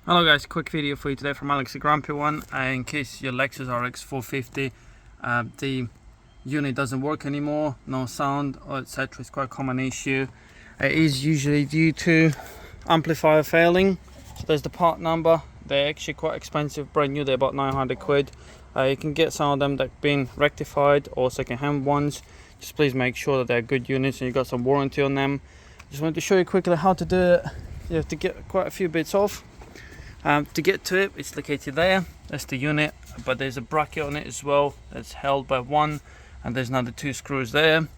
Hello guys, quick video for you today from AlexTheGrumpyOne. In case your Lexus RX450 the unit doesn't work anymore, no sound or etc, it's quite a common issue. It is usually due to amplifier failing. So there's the part number. They're actually quite expensive, brand new, they're about 900 quid. You can get some of them that have been rectified or second-hand ones. Just please make sure that they're good units and you got some warranty on them. Just wanted to show you quickly how to do it. You have to get quite a few bits off. To get to it, it's located there. That's the unit, but there's a bracket on it as well that's held by one, and there's another 2 screws there. I'm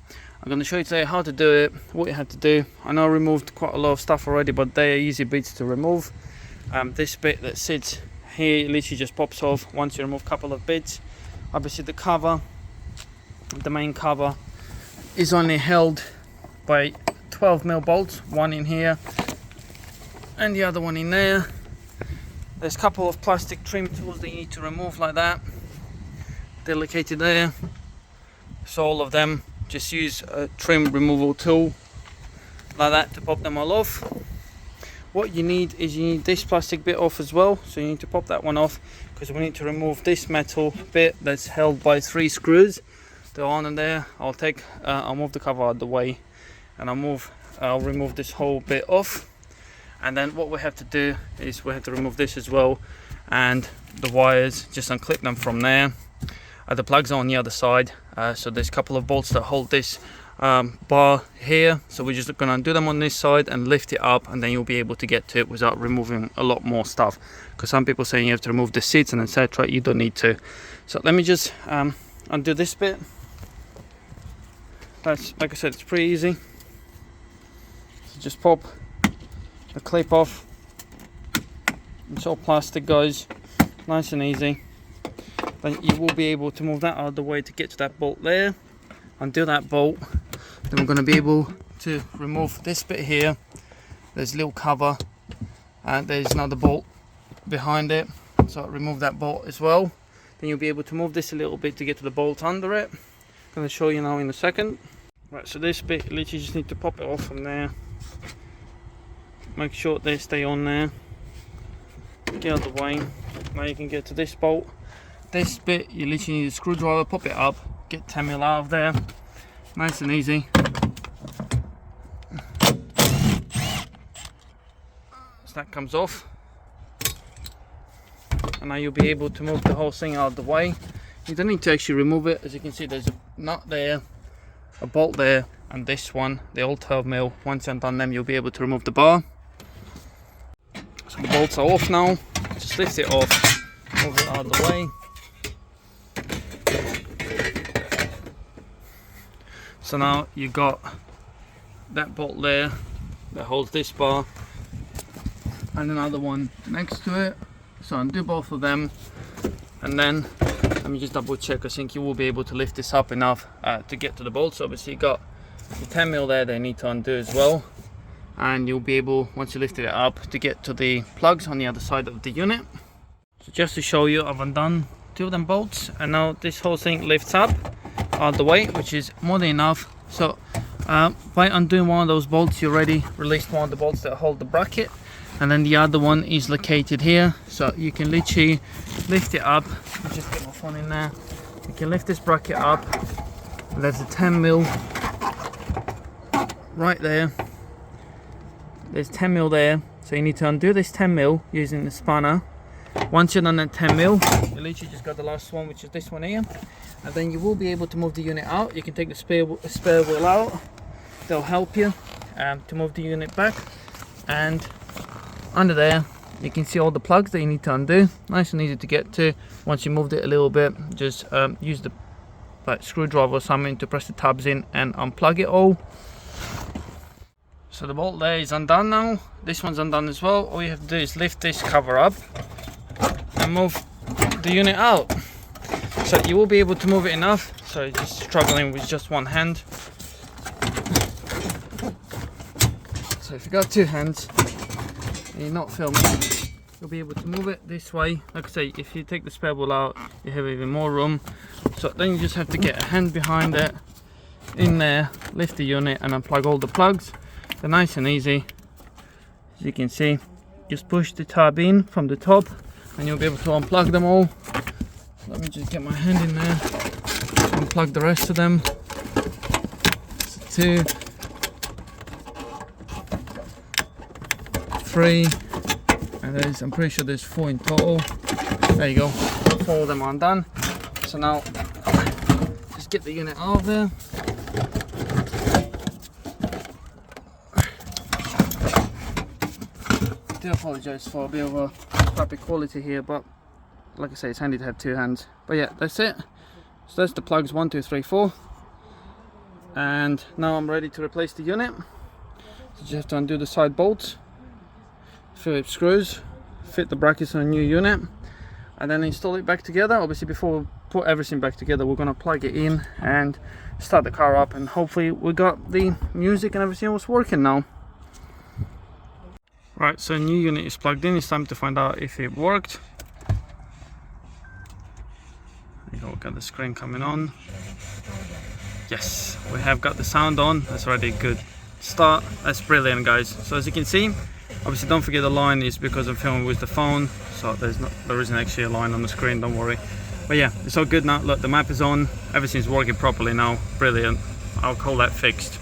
going to show you today how to do it, what you have to do. I know I removed quite a lot of stuff already, but they are easy bits to remove. This bit that sits here literally just pops off once you remove a couple of bits. Obviously the cover, the main cover, is only held by 12mm bolts, one in here and the other one in there. There's a couple of plastic trim tools that you need to remove like that. They're located there. So all of them, just use a trim removal tool like that to pop them all off. What you need is you need this plastic bit off as well. So you need to pop that one off because we need to remove this metal bit that's held by 3 screws. They're on in there. I'll move the cover out of the way and I'll remove this whole bit off. And then what we have to do is we have to remove this as well, and the wires, just unclip them from there. The plugs are on the other side, so there's a couple of bolts that hold this bar here, so we're just going to undo them on this side and lift it up, and then you'll be able to get to it without removing a lot more stuff, because some people saying you have to remove the seats and etc. You don't need to. So let me just undo this bit. That's, like I said, it's pretty easy. So just pop the clip off. It's all plastic, guys, nice and easy. Then you will be able to move that out of the way to get to that bolt there, undo that bolt. Then we're going to be able to remove this bit here. There's a little cover and there's another bolt behind it, so I'll remove that bolt as well. Then you'll be able to move this a little bit to get to the bolt under it. I'm going to show you now in a second. Right, so this bit, literally just need to pop it off from there. Make sure they stay on there. Get out of the way. Now you can get to this bolt. This bit, you literally need a screwdriver, pop it up, get 10mm out of there. Nice and easy. So that comes off. And now you'll be able to move the whole thing out of the way. You don't need to actually remove it. As you can see, there's a nut there, a bolt there, and this one, the old 12mm. Once you've done them, you'll be able to remove the bar. So the bolts are off now. Just lift it off, move it out of the way. So now you've got that bolt there that holds this bar, and another one next to it. So undo both of them, and then let me just double check. I think you will be able to lift this up enough to get to the bolts. Obviously you got the 10mm there they need to undo as well, and you'll be able, once you lifted it up, to get to the plugs on the other side of the unit. So just to show you, I've undone 2 of them bolts, and now this whole thing lifts up out of the way, which is more than enough. So by undoing one of those bolts, you already released one of the bolts that hold the bracket, and then the other one is located here. So you can literally lift it up. I'll just get my phone in there. You can lift this bracket up. There's a 10mm right there. There's 10mm there, so you need to undo this 10mm using the spanner. Once you're done that 10mm, you literally just got the last one, which is this one here, and then you will be able to move the unit out. You can take the spare wheel out. They'll help you to move the unit back, and under there you can see all the plugs that you need to undo. Nice and easy to get to. Once you moved it a little bit, just use the screwdriver or something to press the tabs in and unplug it all. So the bolt there is undone now. This one's undone as well. All you have to do is lift this cover up and move the unit out. So you will be able to move it enough. So you're just struggling with just one hand. So if you got 2 hands and you're not filming, you'll be able to move it this way. Like I say, if you take the spare ball out, you have even more room. So then you just have to get a hand behind it, in there, lift the unit and unplug all the plugs. They're nice and easy. As you can see, just push the tab in from the top and you'll be able to unplug them all. Let me just get my hand in there, unplug the rest of them. So 2, 3, and I'm pretty sure there's 4 in total. There you go, 4 of them are done. So now just get the unit out of there. I do apologise for a bit of a crappy quality here, but like I say, it's handy to have 2 hands. But yeah, that's it. So that's the plugs 1, 2, 3, 4. And now I'm ready to replace the unit. So just have to undo the side bolts, Phillips screws, fit the brackets on a new unit, and then install it back together. Obviously before we put everything back together, we're going to plug it in and start the car up, and hopefully we got the music and everything was working now. Right, so new unit is plugged in. It's time to find out if it worked. There you go, got the screen coming on. Yes, we have got the sound on. That's already a good start. That's brilliant, guys. So as you can see, obviously don't forget the line is because I'm filming with the phone, so there isn't actually a line on the screen, don't worry. But yeah, it's all good now. Look, the map is on, everything's working properly now. Brilliant. I'll call that fixed.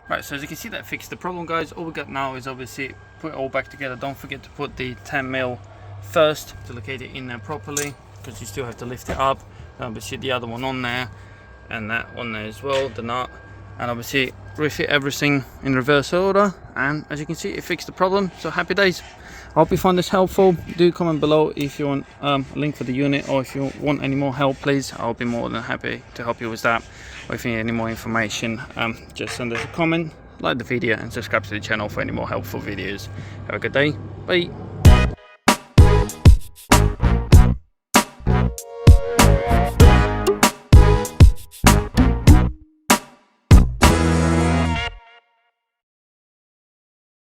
Right, so as you can see, that fixed the problem, guys. All we got now is obviously put it all back together. Don't forget to put the 10mm first to locate it in there properly, because you still have to lift it up. And obviously the other one on there, and that one there as well, the nut. And obviously refit everything in reverse order, and as you can see, it fixed the problem. So happy days. I hope you find this helpful. Do comment below if you want a link for the unit, or if you want any more help, please. I'll be more than happy to help you with that. Or if you need any more information, just send us a comment, like the video and subscribe to the channel for any more helpful videos. Have a good day. Bye.